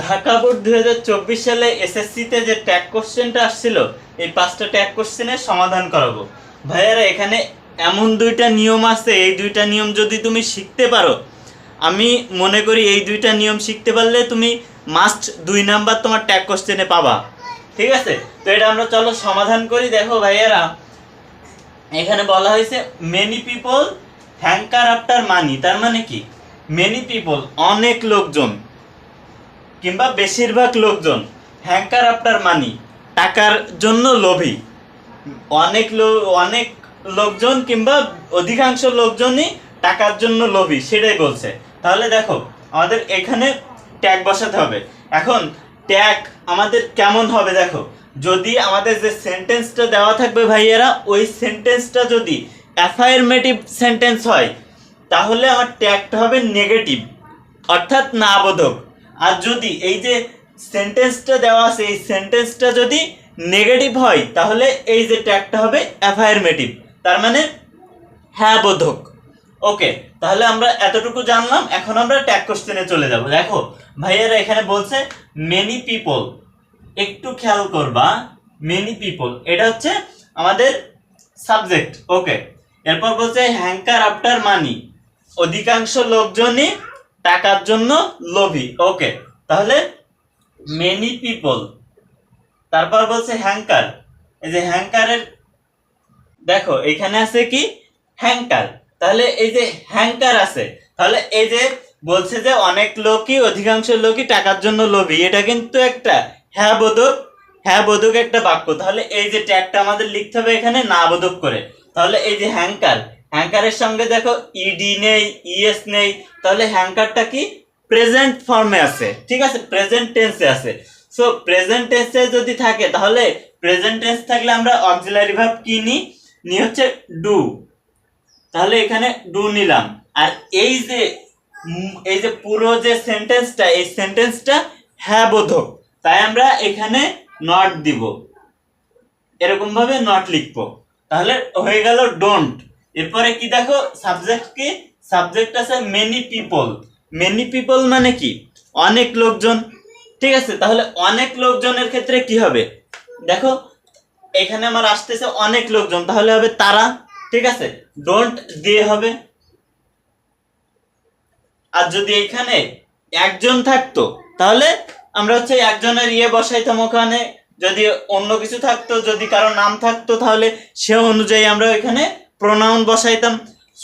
Dhaka board 2024 সালে এসএসসিতে যে ট্যাগ কোশ্চেনটা আসছিল, এই 5টা ট্যাগ কোশ্চেনের সমাধান করাবো। ভাইয়ারা, এখানে এমন 2টা নিয়ম আছে, এই 2টা নিয়ম যদি তুমি শিখতে পারো, আমি মনে করি এই 2টা নিয়ম শিখতে পারলে তুমি মাস্ট 2 নাম্বার তোমার ট্যাগ কোশ্চেনে পাবা। ঠিক আছে, তো এটা আমরা চলো সমাধান করি। দেখো ভাইয়ারা, এখানে বলা হয়েছে many people hanker after money. তার মানে কি? মেনি পিপল অনেক লোকজন কিংবা বেশিরভাগ লোকজন হ্যাঙ্কার আফটার মানি টাকার জন্য লোভী। অনেক লোকজন কিংবা অধিকাংশ লোকজনই টাকার জন্য লোভী, সেটাই বলছে। তাহলে দেখো, আমাদের এখানে ট্যাগ বসাতে হবে। এখন ট্যাগ আমাদের কেমন হবে দেখো, যদি আমাদের যে সেন্টেন্সটা দেওয়া থাকবে ভাইয়েরা, ওই সেন্টেন্সটা যদি অ্যাফার্মেটিভ সেন্টেন্স হয় তাহলে আমার ট্যাগটা হবে নেগেটিভ, অর্থাৎ না বোধক। আর যদি এই যে সেন্টেন্সটা দেওয়া আছে, এই সেন্টেন্সটা যদি নেগেটিভ হয় তাহলে এই যে ট্যাগটা হবে অ্যাফার্মেটিভ, তার মানে হ্যাঁ বোধক। ওকে, তাহলে আমরা এতটুকু জানলাম। এখন আমরা ট্যাগ কোশ্চেনে চলে যাব। দেখো ভাইয়ারা, এখানে বলছে মেনি পিপল, একটু খেয়াল করবা, মেনি পিপল এটা হচ্ছে আমাদের সাবজেক্ট। ওকে, এরপর বলছে হ্যাঙ্কার আফটার মানি, অধিকাংশ লোকজনই টাকার জন্য লোভী। ওকে, তাহলে মেনি পিপল, তারপর বলছে হ্যাঙ্কার। এই যে হ্যাঙ্কারের দেখো এখানে আছে কি হ্যাঙ্কার, তাহলে এই যে হ্যাঙ্কার আছে, তাহলে এই যে বলছে যে অনেক লোকই, অধিকাংশ লোকই টাকার জন্য লোভী, এটা কিন্তু একটা হ্যাঁ বোধক একটা বাক্য। তাহলে এই যে ট্যাগটা আমাদের লিখতে হবে এখানে না বোধক করে। তাহলে এই যে হ্যাঙ্কারের সঙ্গে দেখো ইডি নেই, ইএস নেই, তাহলে হ্যাঙ্কারটা কি প্রেজেন্ট ফর্মে আছে। ঠিক আছে, প্রেজেন্ট টেন্সে আছে। সো প্রেজেন্ট টেন্সে যদি থাকে, তাহলে প্রেজেন্ট টেন্স থাকলে আমরা অক্সিলারি ভার্ব কি নি হচ্ছে ডু। তাহলে এখানে ডু নিলাম। আর এই যে পুরো যে সেন্টেন্সটা, এই সেন্টেন্সটা হ্যাঁ বোধক, তাই আমরা এখানে নট দিব, এরকম ভাবে নট লিখবো। তাহলে হয়ে গেল ডোন্ট। এরপরে কি দেখো, সাবজেক্ট আছে মেনি পিপল। মেনি পিপল মানে কি অনেক লোকজন। ঠিক আছে, তাহলে অনেক লোকজনের ক্ষেত্রে কি হবে দেখো, এখানে আমার আসতেছে অনেক লোকজন, তাহলে হবে তারা। ঠিক আছে, ডোন্ট দিয়ে হবে। আর যদি এখানে একজন থাকতো তাহলে আমরা হচ্ছে একজনের বসাইতাম ওখানে। যদি অন্য কিছু থাকতো, যদি কারো নাম থাকতো, তাহলে সে অনুযায়ী আমরা এখানে প্রোনাউন বসাইতাম।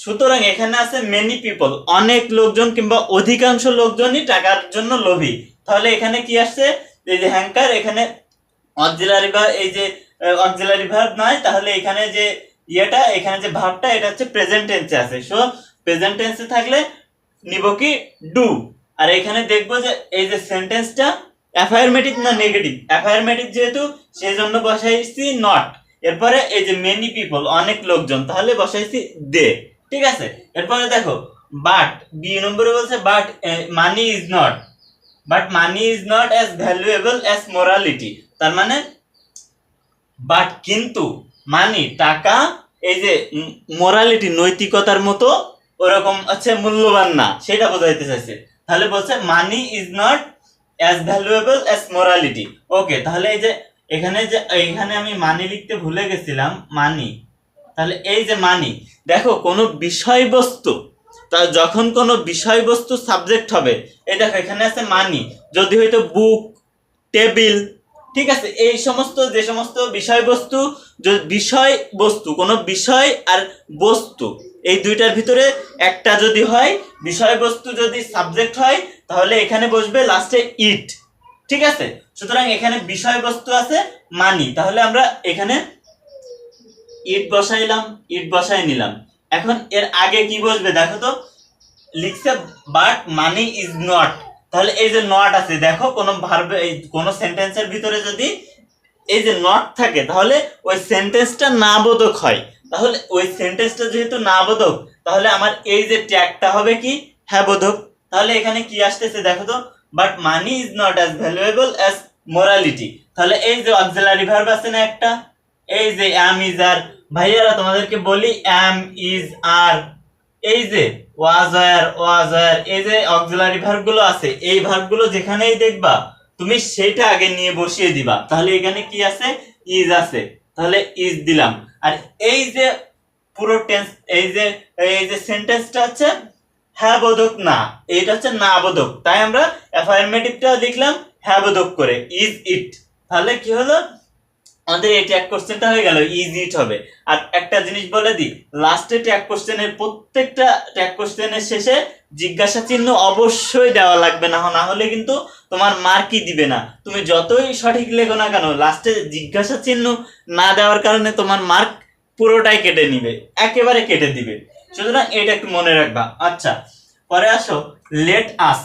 সুতরাং এখানে আছে মেনি পিপল, অনেক লোকজন কিংবা অধিকাংশ লোকজনই টাকার জন্য লোভী। তাহলে এখানে কি আসছে, এই যে হ্যাঙ্কার, এখানে অক্সিলারি ভার্ব, এই যে অক্সিলারি ভার্ব নাই, তাহলে এখানে যে এখানে যে ভার্বটা, এটা হচ্ছে প্রেজেন্ট টেন্সে আছে। সো প্রেজেন্ট টেন্সে থাকলে নিব কি ডু। আর এখানে দেখবো যে এই যে সেন্টেন্সটা অ্যাফার্মেটিভ না নেগেটিভ। অ্যাফার্মেটিভ যেহেতু, সেই জন্য বসাইছি নট। এরপরে এই যে মেনি পিপল অনেক লোকজন, তাহলে বসাইছি দে। ঠিক আছে, এরপরে দেখো বাট, বি নম্বরে বলছে but money is not as valuable as morality. তার মানে বাট কিন্তু মানি টাকা, এই যে মোরালিটি নৈতিকতার মতো ওরকম আছে মূল্যবান না, সেটা বোঝাইতে চাইছে। তাহলে বলছে money is not as valuable as morality. Okay, তাহলে এই যে এখানে আমি মানি লিখতে ভুলে গেছিলাম, মানি। তাহলে এই যে মানি, দেখো কোনো বিষয়বস্তু, তা যখন কোনো বিষয়বস্তু সাবজেক্ট হবে, এই দেখো এখানে আছে মানি, যদি হয়তো বুক, টেবিল, ঠিক আছে, এই সমস্ত যে সমস্ত বিষয়বস্তু, কোনো বিষয় আর বস্তু, এই দুইটার ভিতরে একটা যদি হয়, বিষয়বস্তু যদি সাবজেক্ট হয়, তাহলে এখানে বসবে লাস্টে ইট। ঠিক আছে, সুতরাং এখানে বিষয়বস্তু আছে মানি, তাহলে আমরা এখানে ইট বসাই নিলাম। এখন এর আগে কি বসবে দেখো তো, লিখছে বাট মানি ইজ নট। তাহলে এই যে নট আছে, দেখো কোনো ভার্বে, কোনো সেন্টেন্সের ভিতরে যদি এই যে নট থাকে, তাহলে ওই সেন্টেন্সটা না বোধক হয়। তাহলে ওই সেন্টেন্সটা যেহেতু না বোধক, তাহলে আমার এই যে ট্যাগটা হবে কি হ্যাঁ বোধক। তাহলে এখানে কি আসতেছে দেখো তো, but money is not as valuable as morality. তাহলে এই যে অক্সিলারি ভার্ব আছে না একটা, এই যে অ্যাম ইজ আর, ভাইয়ারা তোমাদেরকে বলি অ্যাম ইজ আর, এই যে ওয়াজ এই যে অক্সিলারি ভার্ব গুলো আছে, এই ভার্ব গুলো যেখানেই দেখবা তুমি সেটা আগে নিয়ে বসিয়ে দিবা। তাহলে এখানে কি আছে? ইজ আছে, তাহলে ইজ দিলাম। আর এই যে পুরো টেন্স, এই যে সেন্টেন্সটা হচ্ছে হ্যাঁ বোধক না, এটা হচ্ছে না বোধক, তাই আমরা অ্যাফার্মেটিভটা লিখলাম হ্যাঁ বোধক করে, ইজ ইট। তাহলে কি হলো, আমাদের এই ট্যাগ কোশ্চেনটা হয়ে গেল, ইজ ইট হবে। আর একটা জিনিস বলে দিই, লাস্টে ট্যাগ কোশ্চেনের প্রত্যেকটা ট্যাগ কোশ্চেনের শেষে জিজ্ঞাসা চিহ্ন অবশ্যই দেওয়া লাগবে, না হলে কিন্তু তোমার মার্কই দিবে না। তুমি যতই সঠিক লেখো না কেন, লাস্টে জিজ্ঞাসা চিহ্ন না দেওয়ার কারণে তোমার মার্ক পুরোটাই কেটে নিবে, একেবারে কেটে দিবে। সুতরাং এটা একটু মনে রাখবা। আচ্ছা, পরে আসো লেট আস।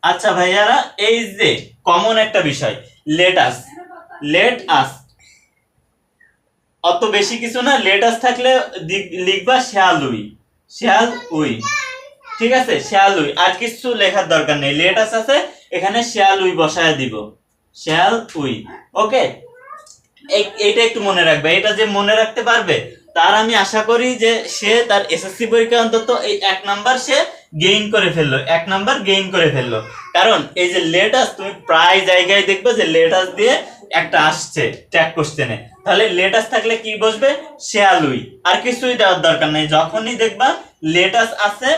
আচ্ছা ভাইয়ারা, এই যে কমন একটা বিষয়, লেট আস অত বেশি কিছু না, লেট আস থাকলে লিখবা শ্যাল উই, ঠিক আছে, শ্যাল উই, আর কিছু লেখার দরকার নেই। লেট আস আছে, এখানে শ্যাল উই বসায় দিব, শ্যাল উই। ওকে, এইটা একটু মনে রাখবে। এটা যে মনে রাখতে পারবে তার আমি আশা করি যে সে তার এসএসসি পরীক্ষা অন্তত এই 1 নাম্বার সে গেইন করে ফেললো। কারণ এই যে লেটাস, তুমি প্রায় জায়গায় দেখবে যে লেটাস দিয়ে একটা আসছে ট্যাগ কোশ্চেনে, তাহলে লেটাস থাকলে কি বসবে? শেয়ালুই, আর কিছুই দেওয়ার দরকার নেই। যখনই দেখবা লেটাস আছে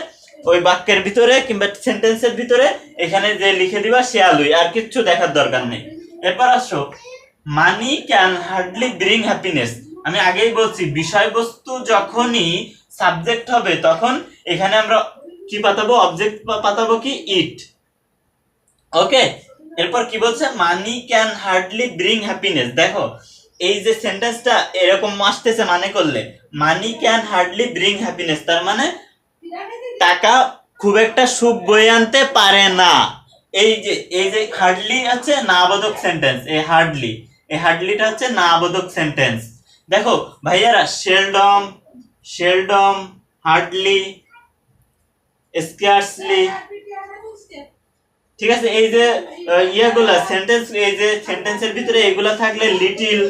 ওই বাক্যের ভিতরে কিংবা সেন্টেন্সের ভিতরে, এখানে যে লিখে দিবা শেয়ালুই, আর কিচ্ছু দেখার দরকার নেই। এরপর আসো money can hardly bring happiness. আমি আগেই বলছি, বিষয়বস্তু যখনই সাবজেক্ট হবে তখন এখানে আমরা কি পাতাবো? অবজেক্ট পাতাবো কি? ইট। ওকে, এরপর কি বলছে? Money can hardly bring happiness. দেখো এই যে সেন্টেন্সটা এরকম আসতেছে মানে করলে, money can hardly bring happiness, তার মানে টাকা খুব একটা সুখ বয়ে আনতে পারে না। এই যে হার্ডলি আছে নাবোধক সেন্টেন্স, এই হার্ডলিটা হচ্ছে নাবোধক সেন্টেন্স। দেখো ভাইয়ারা, সেলডম, হার্ডলি, স্কার্সলি, ঠিক আছে, এই যে ইয়েগুলা সেন্টেন্স, এই যে সেন্টেন্সের ভিতরে এগুলা থাকলে লিটিল,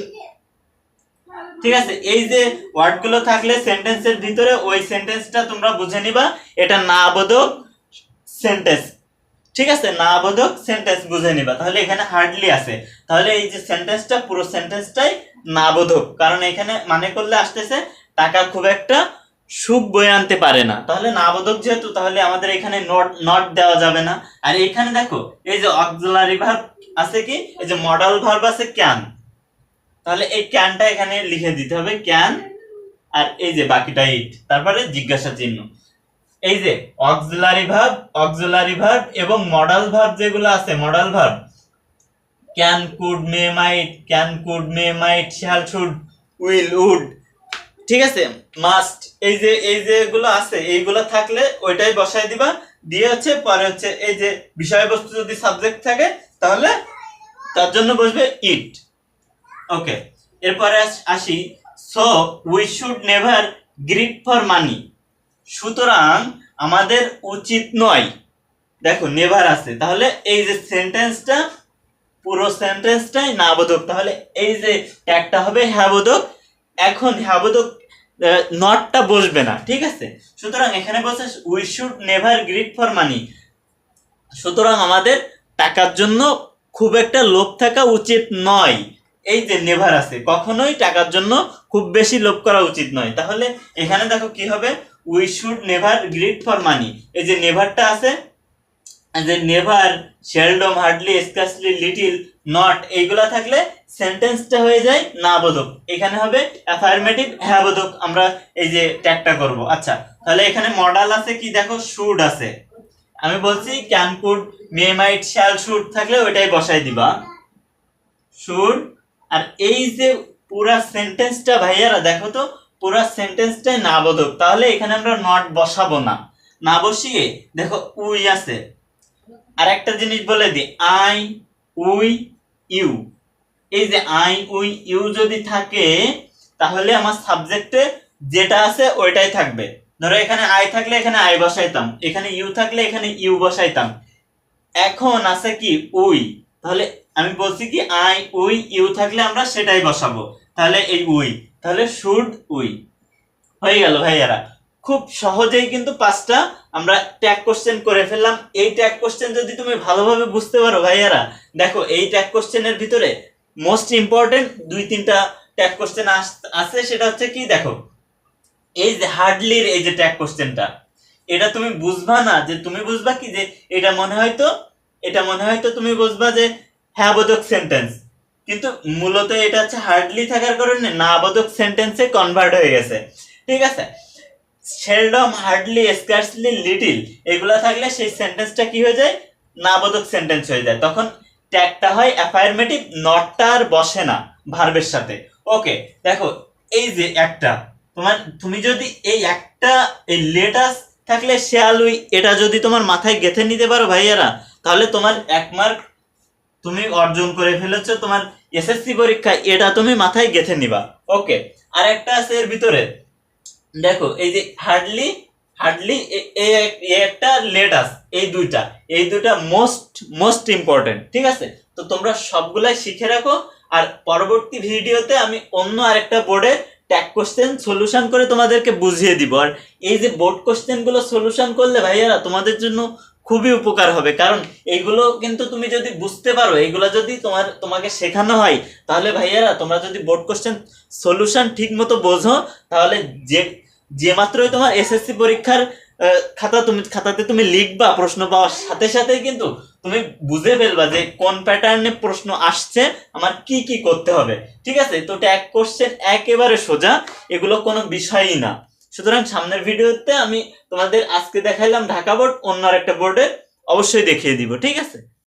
ঠিক আছে, এই যে ওয়ার্ডগুলো থাকলে সেন্টেন্সের ভিতরে, ওই সেন্টেন্সটা তোমরা বুঝে নিবা এটা নাবোধক সেন্টেন্স, ঠিক আছে, নাবোধক সেন্টেন্স বুঝে নিবা। তাহলে এখানে হার্ডলি আছে, তাহলে এই যে সেন্টেন্সটা পুরো সেন্টেন্সটাই নাবোধক, কারণ এখানে মানে করলে আসতেছে টাকা খুব একটা সুখ বয়ে আনতে পারে না। তাহলে নাবোধক যেহেতু, তাহলে আমাদের এখানে নট দেওয়া যাবে না। আর এখানে দেখো এই যে অক্সিলারি ভার্ব আছে কি, এই যে মডাল ভার্ব আছে ক্যান, তাহলে এই ক্যানটা এখানে লিখে দিতে হবে, ক্যান, আর এই যে বাকিটা ইট, তারপরে জিজ্ঞাসা চিহ্ন। এই যে অক্সিলারি ভার্ব এবং মডাল ভার্ব যেগুলো আছে, modal verb can, could, may, might, shall, should, will, would, ঠিক আছে, মাস্ট, এই যেগুলো আছে এইগুলো থাকলে ওইটাই বসাই দিবা, দিয়ে হচ্ছে পরে হচ্ছে এই যে বিষয়বস্তু যদি সাবজেক্ট থাকে তাহলে তার জন্য বসবে ইট। ওকে, এরপরে আসি, so we should never grid for money. সুতরাং আমাদের উচিত নয়, দেখো নেভার আছে, তাহলে এই যে সেন্টেন্সটা পুরো সেন্টেন্সটাই নাবোধক, তাহলে এই যে একটা হবে হ্যাবোধক। এখন হ্যাবোধক নটটা বসবে না, ঠিক আছে। সুতরাং এখানে বলছে we should never grid for money, সুতরাং আমাদের টাকার জন্য খুব একটা লোভ থাকা উচিত নয়। এই যে নেভার আছে, কখনোই টাকার জন্য খুব বেশি লোভ করা উচিত নয়। তাহলে এখানে দেখো কি হবে, we should never grid for money, এই যে নেভারটা আছে, যে never, seldom, hardly, scarcely, little, not, এইগুলা থাকলে সেন্টেন্সটা হয়ে যায় নাবোধক, এখানে হবে অ্যাফার্মেটিভ হ্যাবোধক। আমরা এই যে ট্যাগটা করব। আচ্ছা, তাহলে এখানে মডাল আছে কি, দেখো শুড আছে, আমি বলছি can, could, may, might, shall, should থাকলে ওইটাই বসাই দিবা, শুড। আর এই যে পুরা সেন্টেন্সটা ভাইয়ারা দেখো তো, পুরা সেন্টেন্সটাই নাবোধক, তাহলে এখানে আমরা নট বসাবো না বসিয়ে দেখো উই আছে। আর একটা জিনিস বলে দিই, আই, উই, ইউ, এই যে আই, উই, ইউ যদি থাকে তাহলে আমার সাবজেক্টে যেটা আছে ওইটাই থাকবে। ধরো এখানে আই থাকলে এখানে আই বসাইতাম, এখানে ইউ থাকলে এখানে ইউ বসাইতাম। এখন আছে কি উই, তাহলে আমি বলছি কি আই, উই, ইউ থাকলে আমরা সেটাই বসাবো, তাহলে এই উই, তাহলে শুড উই হয়ে গেল ভাইয়ারা। খুব সহজেই কিন্তু 5টা আমরা ট্যাগ কোশ্চেন করে ফেললাম। এই ট্যাগ কোশ্চেন যদি তুমি ভালোভাবে বুঝতে পারো ভাইয়ারা, দেখো এই ট্যাগ কোশ্চেনের ভিতরে মোস্ট ইম্পর্টেন্ট 2-3টা ট্যাগ কোশ্চেন আছে। সেটা হচ্ছে কি, দেখো এই যে হার্ডলির এই যে ট্যাগ কোশ্চেনটা, এটা তুমি বুঝবা না, যে তুমি বুঝবা কি যে এটা মনে হয়তো তুমি বুঝবা যে হ্যাঁ বোধক সেন্টেন্স, কিন্তু মূলত এটা হচ্ছে হার্ডলি থাকার কারণে না বোধক সেন্টেন্সে কনভার্ট হয়ে গেছে। ঠিক আছে, সেলডম, হার্ডলি, স্কার্সলি, লিটিল এগুলা থাকলে সেই সেন্টেন্সটা কি হয়ে যায়, না বোধক সেন্টেন্স হয়ে যায়। তখন ট্যাগটা হয় অ্যাফার্মেটিভ, নটটা আর বসে না ভার্বের সাথে। ওকে, দেখো এই যে একটা তুমি যদি এই লেটাস থাকলে শেয়াল উই, এটা যদি তোমার মাথায় গেঁথে নিতে পারো ভাইয়ারা, তাহলে তোমার 1 মার্ক তুমি অর্জন করে ফেলেছো তোমার এসএসসি পরীক্ষায়, এটা তুমি মাথায় গেঁথে নিবা। ওকে, আর একটা আছে এর ভিতরে, দেখো এই যে হার্ডলি একটা লেটাস, এই দুইটা মোস্ট ইম্পর্টেন্ট। ঠিক আছে, তো তোমরা সবগুলাই শিখে রাখো। আর পরবর্তী ভিডিওতে আমি অন্য আরেকটা বোর্ডে ট্যাগ কোশ্চেন সলিউশন করে তোমাদেরকে বুঝিয়ে দিব। আর এই যে বোর্ড কোশ্চেন গুলো সলিউশন করলে ভাইয়ারা তোমাদের জন্য খুবই উপকার হবে, কারণ এইগুলো কিন্তু তুমি যদি বুঝতে পারো, এইগুলো যদি তোমাকে শেখানো হয়, তাহলে ভাইয়ারা তোমরা যদি বোর্ড কোশ্চেন সলিউশন ঠিক মতো বোঝো, তাহলে যে মাত্রই তোমার এসএসসি পরীক্ষার খাতাতে তুমি লিখবা, প্রশ্ন পাওয়ার সাথে সাথে কিন্তু তুমি বুঝে ফেলবা যে কোন প্যাটার্নে প্রশ্ন আসছে, আমার কি কি করতে হবে। ঠিক আছে, তো ট্যাগ কোশ্চেন একেবারে সোজা, এগুলো কোনো বিষয়ই না। সুতরাং সামনের ভিডিওতে আমি তোমাদের আজকে দেখাইলাম ঢাকা বোর্ড, অন্য আরেকটা বোর্ডে অবশ্যই দেখিয়ে দিব। ঠিক আছে।